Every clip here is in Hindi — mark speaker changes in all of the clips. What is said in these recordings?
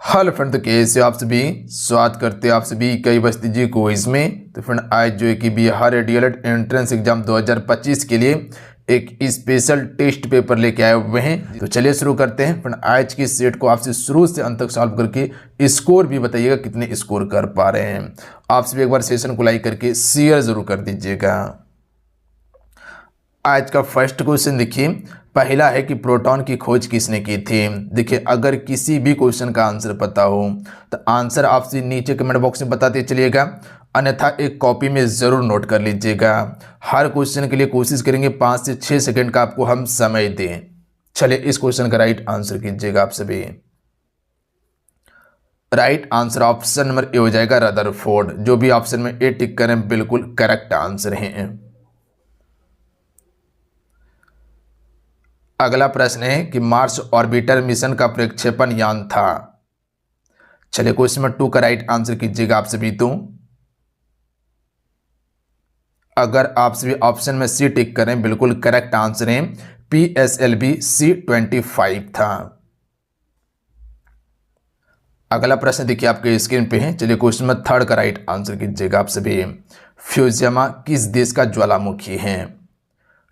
Speaker 1: हेलो फ्रेंड, तो कैसे हो आप सभी। स्वागत करते हैं आप सभी कई बस्ती जी को इसमें। तो फ्रेंड आज जो है कि बिहार डीएलएड एंट्रेंस एग्जाम 2025 के लिए एक स्पेशल टेस्ट पेपर लेके आए हुए हैं। तो चलिए शुरू करते हैं। फ्रेंड आज की सेट को आपसे शुरू से अंत तक सॉल्व करके स्कोर भी बताइएगा कितने स्कोर कर पा रहे हैं। आप सभी एक बार सेशन को लाइक करके शेयर जरूर कर दीजिएगा। आज का फर्स्ट क्वेश्चन देखिए, पहला है कि प्रोटॉन की खोज किसने की थी। देखिए अगर किसी भी क्वेश्चन का आंसर पता हो तो आंसर आपसे नीचे कमेंट बॉक्स में बताते चलिएगा, अन्यथा एक कॉपी में ज़रूर नोट कर लीजिएगा। हर क्वेश्चन के लिए कोशिश करेंगे 5 से 6 सेकंड का आपको हम समय दें। चलिए इस क्वेश्चन का राइट आंसर कीजिएगा आप सभी। Right answer option number A हो जाएगा रदरफोर्ड। जो भी ऑप्शन में ए टिक करें बिल्कुल करेक्ट आंसर है। अगला प्रश्न है कि मार्स ऑर्बिटर मिशन का प्रक्षेपण यान था। चलिए क्वेश्चन नंबर 2 का राइट आंसर कीजिएगा आप सभी। तो अगर आप सभी ऑप्शन में सी टिक करें बिल्कुल करेक्ट आंसर है, PSLV C-25 था। अगला प्रश्न देखिए आपके स्क्रीन पे है। चलिए क्वेश्चन नंबर 3 का राइट आंसर कीजिएगा आप सभी। फ्यूजियामा किस देश का ज्वालामुखी है।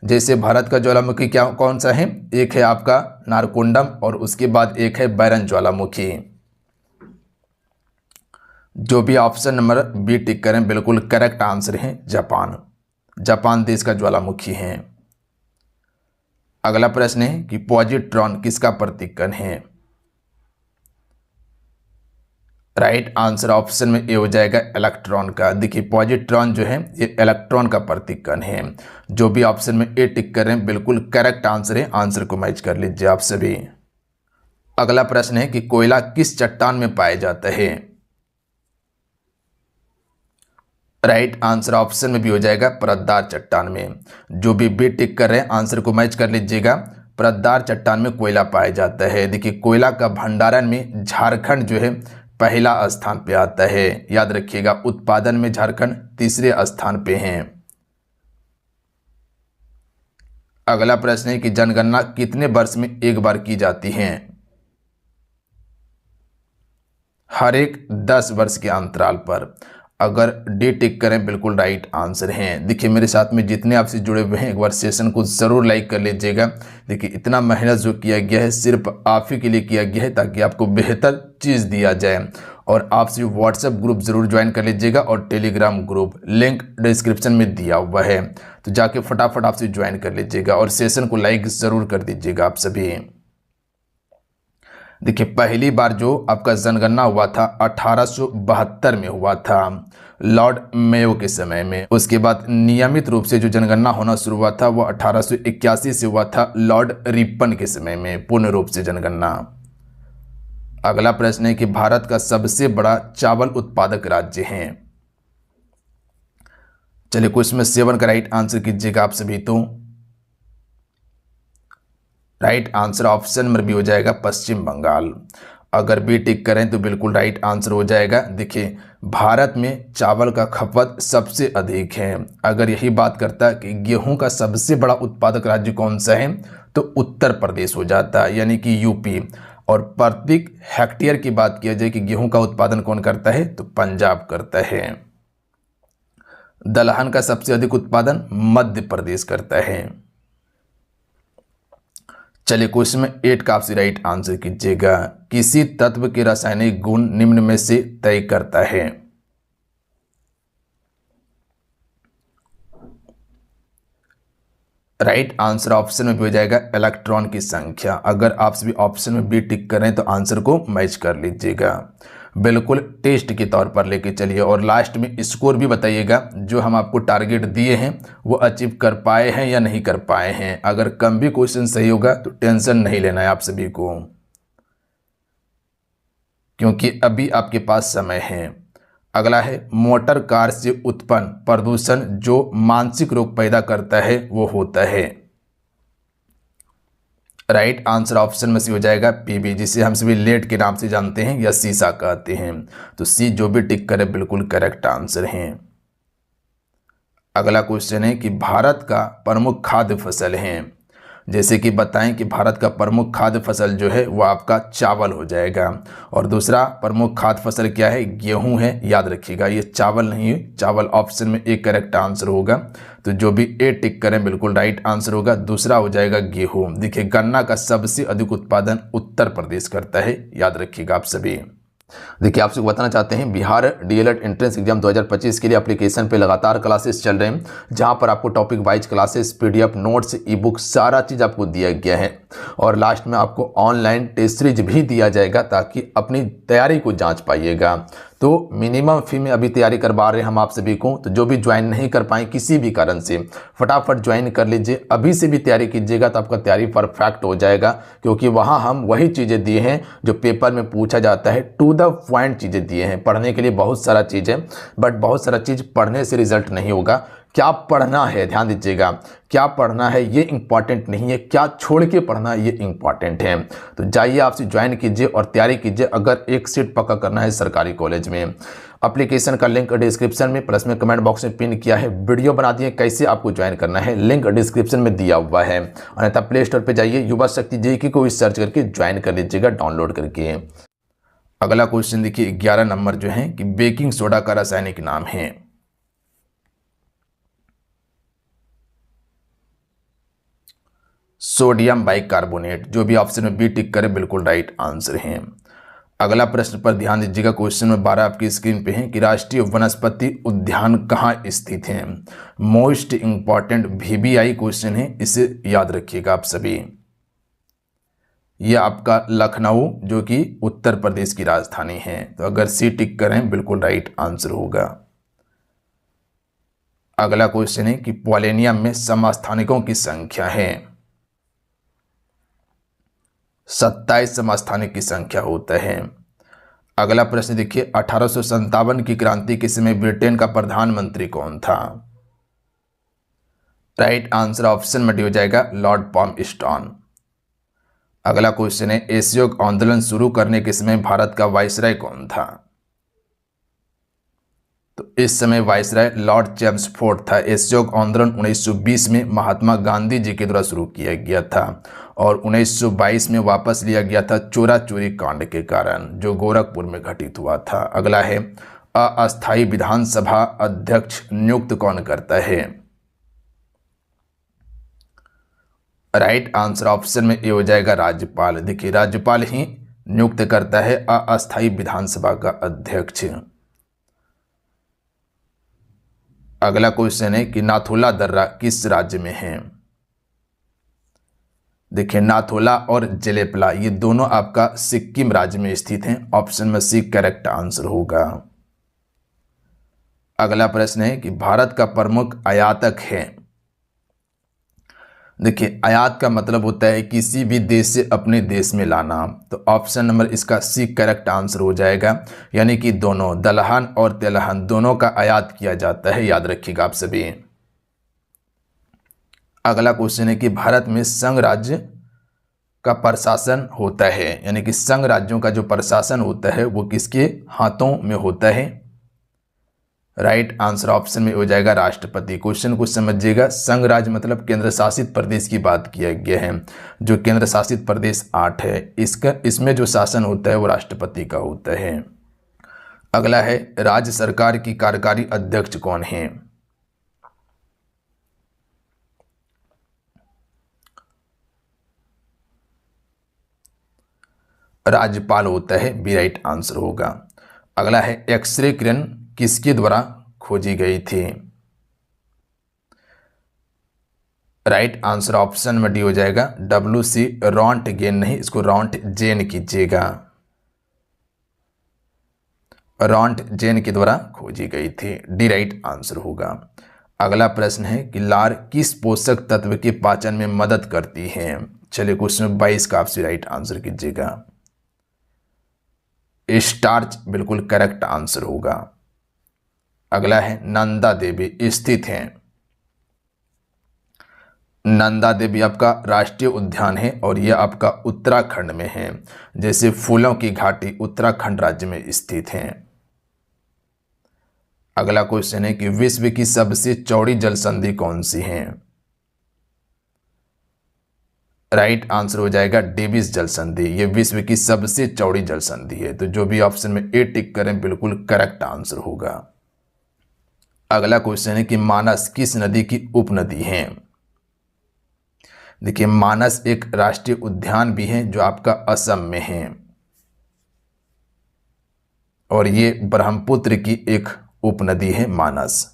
Speaker 1: जैसे भारत का ज्वालामुखी क्या कौन सा है, एक है आपका नारकोंडम और उसके बाद एक है बैरन ज्वालामुखी। जो भी ऑप्शन नंबर बी टिक करें बिल्कुल करेक्ट आंसर है जापान। जापान देश का ज्वालामुखी है। अगला प्रश्न है कि पॉजिट्रॉन किसका प्रतीक कण है। राइट आंसर ऑप्शन में ए हो जाएगा इलेक्ट्रॉन का। देखिए पॉजिट्रॉन जो है ये इलेक्ट्रॉन का प्रतीक कण है। जो भी ऑप्शन में ए टिक कर रहे हैं बिल्कुल करेक्ट आंसर है। आंसर को मैच कर लीजिए आप सभी। अगला प्रश्न है कि कोयला किस चट्टान में पाया जाता है। राइट आंसर ऑप्शन में भी हो जाएगा परतदार चट्टान में। जो भी बी टिक कर रहे हैं आंसर को मैच कर लीजिएगा। परतदार चट्टान में कोयला पाया जाता है। देखिए कोयला का भंडारण में झारखंड जो है पहला स्थान पे आता है। याद रखिएगा उत्पादन में झारखंड तीसरे स्थान पे है। अगला प्रश्न है कि जनगणना कितने वर्ष में एक बार की जाती है। हर एक 10 वर्ष के अंतराल पर। अगर डी टिक करें बिल्कुल राइट आंसर है। देखिए मेरे साथ में जितने आपसे जुड़े हुए हैं एक बार सेशन को ज़रूर लाइक कर लीजिएगा। देखिए इतना मेहनत जो किया गया है सिर्फ आप ही के लिए किया गया है ताकि आपको बेहतर चीज़ दिया जाए। और आपसे व्हाट्सएप ग्रुप ज़रूर ज्वाइन कर लीजिएगा और टेलीग्राम ग्रुप लिंक डिस्क्रिप्शन में दिया हुआ है, तो जाके फटाफट आपसे ज्वाइन कर लीजिएगा और सेशन को लाइक ज़रूर कर दीजिएगा आप सभी। देखिए पहली बार जो आपका जनगणना हुआ था 1872 में हुआ था लॉर्ड मेयो के समय में। उसके बाद नियमित रूप से जो जनगणना होना शुरू हुआ था वो 1881 से हुआ था लॉर्ड रिपन के समय में पूर्ण रूप से जनगणना। अगला प्रश्न है कि भारत का सबसे बड़ा चावल उत्पादक राज्य है। चलिए क्वेश्चन में 7 का राइट आंसर कीजिएगा आप सभी। तो right answer option number B हो जाएगा पश्चिम बंगाल। अगर बी टिक करें तो बिल्कुल राइट आंसर हो जाएगा। देखिए भारत में चावल का खपत सबसे अधिक है। अगर यही बात करता कि गेहूं का सबसे बड़ा उत्पादक राज्य कौन सा है तो उत्तर प्रदेश हो जाता, यानी कि यूपी। और प्रति हेक्टेयर की बात किया जाए कि गेहूं का उत्पादन कौन करता है तो पंजाब करता है। दलहन का सबसे अधिक उत्पादन मध्य प्रदेश करता है। चलिए क्वेश्चन में 8 का आपसे राइट आंसर कीजिएगा। किसी तत्व के रासायनिक गुण निम्न में से तय करता है। राइट आंसर ऑप्शन में भी हो जाएगा इलेक्ट्रॉन की संख्या। अगर आप सभी ऑप्शन में बी टिक करें तो आंसर को मैच कर लीजिएगा। बिल्कुल टेस्ट के तौर पर लेके चलिए और लास्ट में स्कोर भी बताइएगा जो हम आपको टारगेट दिए हैं वो अचीव कर पाए हैं या नहीं कर पाए हैं। अगर कम भी क्वेश्चन सही होगा तो टेंशन नहीं लेना है आप सभी को, क्योंकि अभी आपके पास समय है। अगला है मोटर कार से उत्पन्न प्रदूषण जो मानसिक रोग पैदा करता है वो होता है। राइट आंसर ऑप्शन में सी हो जाएगा पीबी, जिसे हम सभी लेड के नाम से जानते हैं या सीसा कहते हैं। तो सी जो भी टिक करे बिल्कुल करेक्ट आंसर है। अगला क्वेश्चन है कि भारत का प्रमुख खाद्य फसल है। जैसे कि बताएं कि भारत का प्रमुख खाद्य फसल जो है वो आपका चावल हो जाएगा। और दूसरा प्रमुख खाद्य फसल क्या है, गेहूं है, याद रखिएगा ये चावल नहीं है, चावल ऑप्शन में एक करेक्ट आंसर होगा। तो जो भी ए टिक करें बिल्कुल राइट आंसर होगा। दूसरा हो जाएगा गेहूं। देखिए गन्ना का सबसे अधिक उत्पादन उत्तर प्रदेश करता है, याद रखिएगा आप सभी। देखिए आपसे बताना चाहते हैं बिहार डीएलएड एंट्रेंस एग्जाम 2025 के लिए एप्लीकेशन पे लगातार क्लासेस चल रहे हैं, जहां पर आपको topic wise classes, PDF, notes, ई बुक सारा चीज़ आपको दिया गया है। और लास्ट में आपको ऑनलाइन टेस्ट सीरीज भी दिया जाएगा ताकि अपनी तैयारी को जांच पाइएगा। तो मिनिमम फी में अभी तैयारी करवा रहे हैं हम आप सभी को। तो जो भी ज्वाइन नहीं कर पाए किसी भी कारण से, फटाफट ज्वाइन कर लीजिए, अभी से भी तैयारी कीजिएगा तो आपका तैयारी परफेक्ट हो जाएगा। क्योंकि वहाँ हम वही चीज़ें दिए हैं जो पेपर में पूछा जाता है, टू द पॉइंट चीज़ें दिए हैं। पढ़ने के लिए बहुत सारा चीज़ है, बट बहुत सारा चीज़ पढ़ने से रिजल्ट नहीं होगा। क्या पढ़ना है, ध्यान दीजिएगा, क्या पढ़ना है ये इंपॉर्टेंट नहीं है, क्या छोड़ के पढ़ना है ये इंपॉर्टेंट है। तो जाइए आपसे ज्वाइन कीजिए और तैयारी कीजिए अगर एक सीट पक्का करना है सरकारी कॉलेज में। एप्लीकेशन का लिंक डिस्क्रिप्शन में प्लस में कमेंट बॉक्स में पिन किया है, वीडियो बना दिए कैसे आपको ज्वाइन करना है, लिंक डिस्क्रिप्शन में दिया हुआ है। अन्यथा प्ले स्टोर पर जाइए, युवा शक्ति जेईई को सर्च करके ज्वाइन कर लीजिएगा डाउनलोड करके। अगला क्वेश्चन देखिए 11 नंबर जो है कि बेकिंग सोडा का रासायनिक नाम है। Sodium bicarbonate. जो भी ऑप्शन में बी टिक करे बिल्कुल राइट आंसर है। अगला प्रश्न पर ध्यान दीजिएगा, क्वेश्चन नंबर 12 आपकी स्क्रीन पे है कि राष्ट्रीय वनस्पति उद्यान कहाँ स्थित है। मोस्ट इंपॉर्टेंट VBI क्वेश्चन है, इसे याद रखिएगा आप सभी। यह आपका लखनऊ जो कि उत्तर प्रदेश की राजधानी है। तो अगर सी टिक करें बिल्कुल राइट आंसर होगा। अगला क्वेश्चन है कि पॉलेनियम में समस्थानिकों की संख्या है। 27 समस्थानिक की संख्या होता है। अगला प्रश्न देखिए 1857 की क्रांति के समय ब्रिटेन का प्रधानमंत्री कौन था। राइट आंसर ऑप्शन में डी हो जाएगा लॉर्ड पाल्मस्टोन। अगला क्वेश्चन है असहयोग आंदोलन शुरू करने के समय भारत का वायसराय कौन था। तो इस समय वायसराय लॉर्ड चेम्सफोर्ड था। असहयोग आंदोलन 1920 में महात्मा गांधी जी के द्वारा शुरू किया गया था और 1922 में वापस लिया गया था चोरा चोरी कांड के कारण, जो गोरखपुर में घटित हुआ था। अगला है अस्थायी विधानसभा अध्यक्ष नियुक्त कौन करता है। राइट आंसर ऑप्शन में ए हो जाएगा राज्यपाल। देखिए राज्यपाल ही नियुक्त करता है अस्थायी विधानसभा का अध्यक्ष। अगला क्वेश्चन है कि नाथुला दर्रा किस राज्य में है। देखिए नाथुला और जेलेपला ये दोनों आपका सिक्किम राज्य में स्थित हैं। ऑप्शन में सी करेक्ट आंसर होगा। अगला प्रश्न है कि भारत का प्रमुख आयातक है। देखिए आयात का मतलब होता है किसी भी देश से अपने देश में लाना। तो ऑप्शन नंबर इसका सी करेक्ट आंसर हो जाएगा। यानी कि दोनों दलहन और तेलहन दोनों का आयात किया जाता है, याद रखिएगा आप सभी। अगला क्वेश्चन है कि भारत में संघ राज्य का प्रशासन होता है, यानी कि संघ राज्यों का जो प्रशासन होता है वो किसके हाथों में होता है। राइट आंसर ऑप्शन में हो जाएगा राष्ट्रपति। क्वेश्चन को समझिएगा, संघ राज्य मतलब केंद्र शासित प्रदेश की बात किया गया है। जो केंद्र शासित प्रदेश 8 है, इसमें जो शासन होता है वो राष्ट्रपति का होता है। अगला है राज्य सरकार की कार्यकारी अध्यक्ष कौन है। राज्यपाल होता है, बी राइट आंसर होगा। अगला है एक्सरे किरण किसके द्वारा खोजी गई थी। राइट आंसर ऑप्शन में डी हो जाएगा WC रॉन्टगेन, नहीं इसको रॉन्टजेन कीजिएगा। रॉन्टजेन के द्वारा खोजी गई थी, डी राइट आंसर होगा। अगला प्रश्न है कि लार किस पोषक तत्व के पाचन में मदद करती है। चलिए क्वेश्चन 22 का आपसे राइट आंसर कीजिएगा। स्टार्च बिल्कुल करेक्ट आंसर होगा। अगला है नंदा देवी स्थित है। नंदा देवी आपका राष्ट्रीय उद्यान है और यह आपका उत्तराखंड में है। जैसे फूलों की घाटी उत्तराखंड राज्य में स्थित है। अगला क्वेश्चन है कि विश्व की सबसे चौड़ी जल संधि कौन सी है। राइट आंसर हो जाएगा डेविस जल संधि। ये विश्व की सबसे चौड़ी जल संधि है। तो जो भी ऑप्शन में ए टिक करें बिल्कुल करेक्ट आंसर होगा। अगला क्वेश्चन है कि मानस किस नदी की उपनदी है। देखिए मानस एक राष्ट्रीय उद्यान भी है जो आपका असम में है और ये ब्रह्मपुत्र की एक उपनदी है मानस।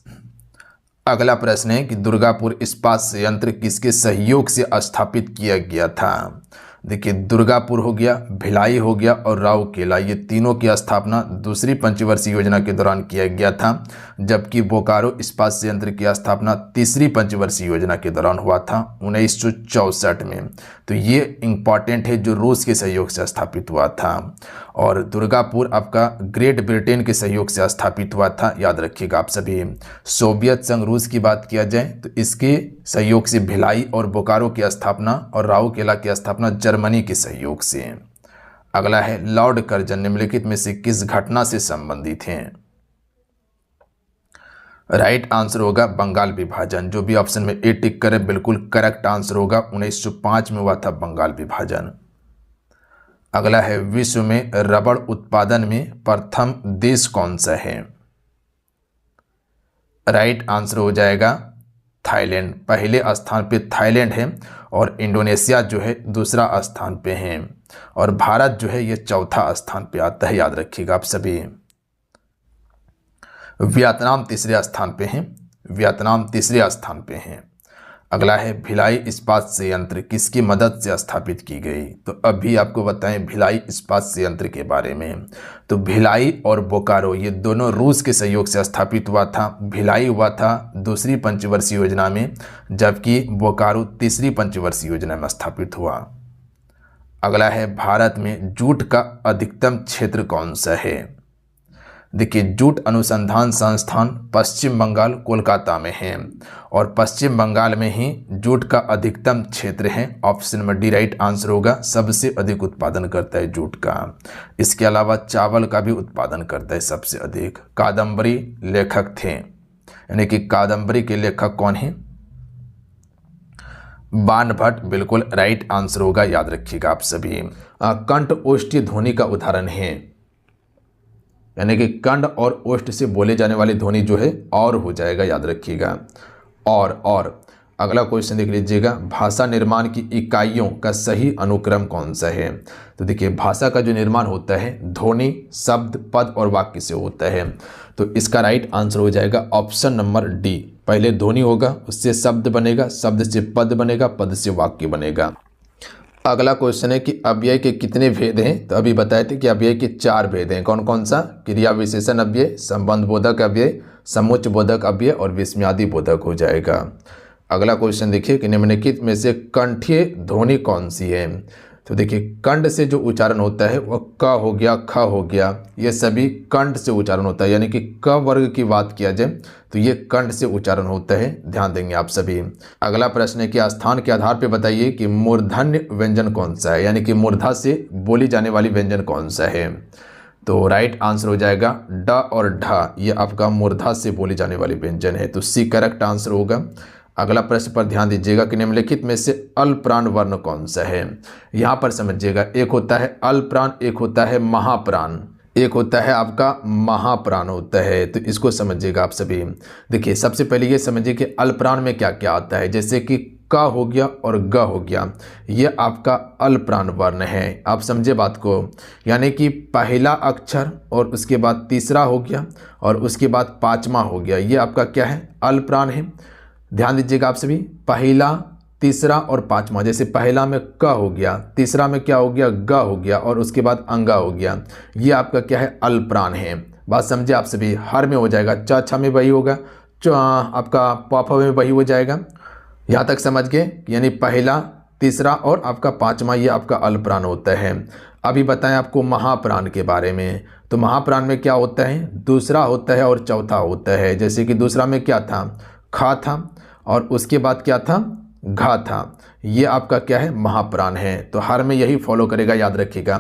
Speaker 1: अगला प्रश्न है कि दुर्गापुर इस्पात संयंत्र किसके सहयोग से स्थापित किया गया था। देखिए दुर्गापुर हो गया, भिलाई हो गया और राउरकेला, ये तीनों की स्थापना दूसरी पंचवर्षीय योजना के दौरान किया गया था, जबकि बोकारो इस्पात संयंत्र की स्थापना तीसरी पंचवर्षीय योजना के दौरान हुआ था 1964 में। तो ये इंपॉर्टेंट है जो रूस के सहयोग से स्थापित हुआ था। और दुर्गापुर आपका ग्रेट ब्रिटेन के सहयोग से स्थापित हुआ था, याद रखिएगा आप सभी। सोवियत संघ रूस की बात किया जाए तो इसके सहयोग से भिलाई और बोकारो की स्थापना और राउरकेला की स्थापना जर्मनी के सहयोग से। अगला है लॉर्ड कर्जन निम्नलिखित में से किस घटना से संबंधित हैं। राइट आंसर होगा बंगाल विभाजन। जो भी ऑप्शन में ए टिक करें बिल्कुल करेक्ट आंसर होगा। 1905 में हुआ था बंगाल विभाजन। अगला है विश्व में रबड़ उत्पादन में प्रथम देश कौन सा है। राइट आंसर हो जाएगा थाईलैंड। पहले स्थान पे थाईलैंड है और इंडोनेशिया जो है दूसरा स्थान पे है और भारत जो है ये चौथा स्थान पे आता है, याद रखिएगा आप सभी। वियतनाम तीसरे स्थान पे है, वियतनाम तीसरे स्थान पे है। अगला है भिलाई इस्पात संयंत्र किसकी मदद से स्थापित की गई। तो अभी आपको बताएं भिलाई इस्पात संयंत्र के बारे में। तो भिलाई और बोकारो ये दोनों रूस के सहयोग से स्थापित हुआ था। भिलाई हुआ था दूसरी पंचवर्षीय योजना में, जबकि बोकारो तीसरी पंचवर्षीय योजना में स्थापित हुआ। अगला है भारत में जूट का अधिकतम क्षेत्र कौन सा है। देखिए जूट अनुसंधान संस्थान पश्चिम बंगाल कोलकाता में है और पश्चिम बंगाल में ही जूट का अधिकतम क्षेत्र है। ऑप्शन में डी राइट आंसर होगा। सबसे अधिक उत्पादन करता है जूट का। इसके अलावा चावल का भी उत्पादन करता है सबसे अधिक। कादम्बरी लेखक थे, यानी कि कादम्बरी के लेखक कौन है, बाणभट्ट, बिल्कुल राइट आंसर होगा, याद रखिएगा आप सभी। कंठ ओष्ठीय ध्वनि का उदाहरण है, यानी कि कंठ और ओष्ठ से बोले जाने वाली ध्वनि जो है और हो जाएगा, याद रखिएगा। और अगला क्वेश्चन देख लीजिएगा, भाषा निर्माण की इकाइयों का सही अनुक्रम कौन सा है। तो देखिए भाषा का जो निर्माण होता है ध्वनि, शब्द, पद और वाक्य से होता है। तो इसका राइट आंसर हो जाएगा ऑप्शन नंबर डी। पहले ध्वनि होगा, उससे शब्द बनेगा, शब्द से पद बनेगा, पद से वाक्य बनेगा। अगला क्वेश्चन है कि अव्यय के कितने भेद हैं। तो अभी बताए थे कि अव्यय के 4 भेद हैं। कौन कौन सा, क्रिया विशेषण अव्यय, संबंध बोधक अव्यय, समुच्चय बोधक अव्यय और विस्मयादि बोधक हो जाएगा। अगला क्वेश्चन देखिए कि निम्नलिखित में से कंठीय ध्वनि कौन सी है। तो देखिए कंठ से जो उच्चारण होता है वह क हो गया, ख हो गया, ये सभी कंठ से उच्चारण होता है। यानी कि क वर्ग की बात किया जाए तो ये कंठ से उच्चारण होता है, ध्यान देंगे आप सभी। अगला प्रश्न है कि स्थान के आधार पर बताइए कि मूर्धन्य व्यंजन कौन सा है, यानी कि मूर्धा से बोली जाने वाली व्यंजन कौन सा है। तो राइट आंसर हो जाएगा ड और ढ, ये आपका मूर्धा से बोली जाने वाली व्यंजन है। तो सी करेक्ट आंसर होगा। अगला प्रश्न पर ध्यान दीजिएगा कि निम्नलिखित में से अल्पप्राण वर्ण कौन सा है। यहाँ पर समझिएगा, एक होता है अल्पप्राण, एक होता है महाप्राण, एक होता है आपका महाप्राण होता है। तो इसको समझिएगा आप सभी। देखिए सबसे पहले ये समझिए कि अल्पप्राण में क्या क्या आता है, जैसे कि क हो गया और ग हो गया, ये आपका अल्पप्राण वर्ण है। आप समझे बात को, यानी कि पहला अक्षर और उसके बाद तीसरा हो गया और उसके बाद पांचवा हो गया, ये आपका क्या है, अल्पप्राण है। ध्यान दीजिएगा आप सभी, पहला, तीसरा और पांचवा। जैसे पहला में क हो गया, तीसरा में क्या हो गया, ग हो गया और उसके बाद अंगा हो गया, ये आपका क्या है, अल्पप्राण है। बात समझे आप सभी। हर में हो जाएगा, च छ में वही होगा, आपका प में वही हो जाएगा। यहाँ तक समझ गए, यानी पहला, तीसरा और आपका पांचवा ये आपका अल्पप्राण होता है। अभी बताएं आपको महाप्राण के बारे में। तो महाप्राण में क्या होता है, दूसरा होता है और चौथा होता है। जैसे कि दूसरा में क्या था, खा था और उसके बाद क्या था, घा था, ये आपका क्या है, महाप्राण है। तो हर में यही फॉलो करेगा, याद रखिएगा।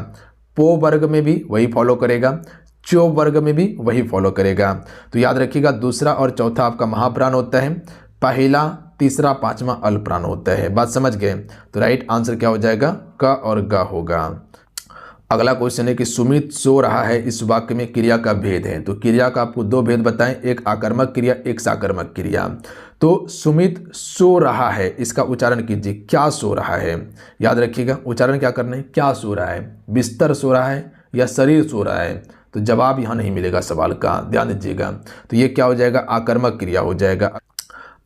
Speaker 1: पो वर्ग में भी वही फॉलो करेगा, चो वर्ग में भी वही फॉलो करेगा। तो याद रखिएगा दूसरा और चौथा आपका महाप्राण होता है। पहला, तीसरा पांचवा अल्पप्राण होता है। बात समझ गए? तो राइट आंसर क्या हो जाएगा? क और ग होगा। अगला क्वेश्चन है कि सुमित सो रहा है, इस वाक्य में क्रिया का भेद है। तो क्रिया का आपको दो भेद बताएं, एक आकर्मक क्रिया, एक साकर्मक क्रिया। तो सुमित सो रहा है, इसका उच्चारण कीजिए, क्या सो रहा है। याद रखिएगा उच्चारण क्या करना है, क्या सो रहा है, बिस्तर सो रहा है या शरीर सो रहा है। तो जवाब यहाँ नहीं मिलेगा सवाल का, ध्यान दीजिएगा। तो ये क्या हो जाएगा? आकर्मक क्रिया हो जाएगा।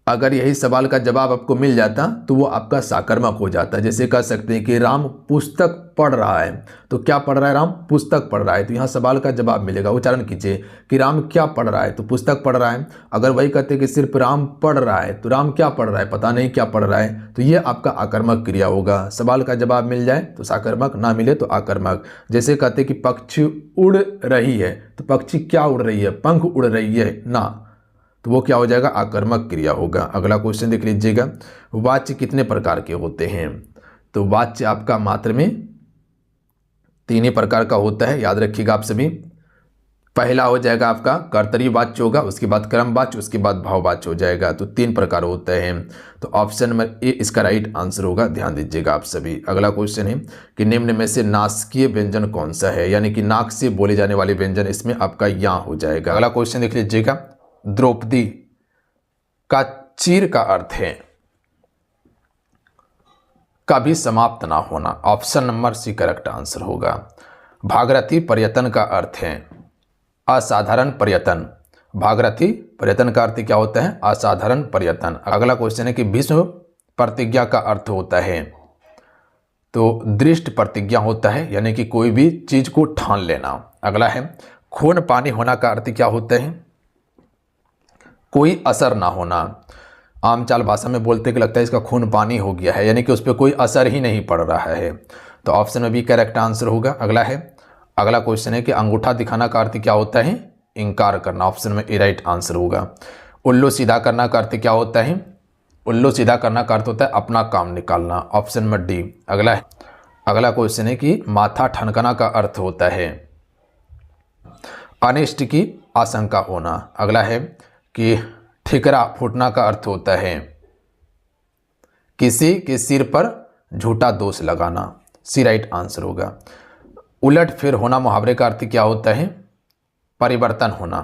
Speaker 1: अगर यही सवाल का जवाब आपको मिल जाता तो वो आपका साकर्मक हो जाता। जैसे कह सकते हैं कि राम पुस्तक पढ़ रहा है, तो क्या पढ़ रहा है? राम पुस्तक पढ़ रहा है। तो यहाँ सवाल का जवाब मिलेगा। उच्चारण कीजिए कि राम क्या पढ़ रहा है, तो पुस्तक पढ़ रहा है। अगर वही कहते कि सिर्फ राम पढ़ रहा है, तो राम क्या पढ़ रहा है, पता नहीं क्या पढ़ रहा है, तो ये आपका आकर्मक क्रिया होगा। सवाल का जवाब मिल जाए तो साकर्मक, ना मिले तो आकर्मक। जैसे कहते कि पक्षी उड़ रही है, तो पक्षी क्या उड़ रही है, पंख उड़ रही है ना, तो वो क्या हो जाएगा? आकर्मक क्रिया होगा। अगला क्वेश्चन देख लीजिएगा, वाच्य कितने प्रकार के होते हैं। तो वाच्य आपका मात्र में 3 ही प्रकार का होता है, याद रखिएगा आप सभी। पहला हो जाएगा आपका कर्तरी वाच्य होगा, उसके बाद क्रम वाच्य, उसके बाद भाववाच्य हो जाएगा। तो 3 प्रकार होते हैं। तो ऑप्शन नंबर ए इसका राइट आंसर होगा, ध्यान दीजिएगा आप सभी। अगला क्वेश्चन है कि निम्न में से नासिकीय व्यंजन कौन सा है, यानी कि नाक से बोले जाने वाले व्यंजन, इसमें आपका या हो जाएगा। अगला क्वेश्चन देख लीजिएगा, द्रौपदी का चीर का अर्थ है कभी समाप्त ना होना। Option number C correct answer होगा। भागीरथी पर्यटन का अर्थ है असाधारण पर्यटन। भागीरथी पर्यटन का अर्थ क्या होता है? असाधारण पर्यटन। अगला क्वेश्चन है कि भीष्म प्रतिज्ञा का अर्थ होता है, तो दृष्ट प्रतिज्ञा होता है, यानी कि कोई भी चीज को ठान लेना। अगला है खून पानी होना का अर्थ क्या होता है? कोई असर ना होना। आम चाल भाषा में बोलते कि लगता है इसका खून पानी हो गया है, यानी कि उस पर कोई असर ही नहीं पड़ रहा है। तो ऑप्शन में भी करेक्ट आंसर होगा। अगला क्वेश्चन है कि अंगूठा दिखाना का अर्थ क्या होता है? इनकार करना। ऑप्शन में ए राइट आंसर होगा। उल्लू सीधा करना का अर्थ क्या होता है? उल्लू सीधा करना का अर्थ होता है अपना काम निकालना। ऑप्शन में डी। अगला क्वेश्चन है कि माथा ठनकना का अर्थ होता है अनिष्ट की आशंका होना। अगला है कि ठिकरा फूटना का अर्थ होता है किसी के सिर पर झूठा दोष लगाना। सी राइट आंसर होगा। उलट फिर होना मुहावरे का अर्थ क्या होता है? परिवर्तन होना।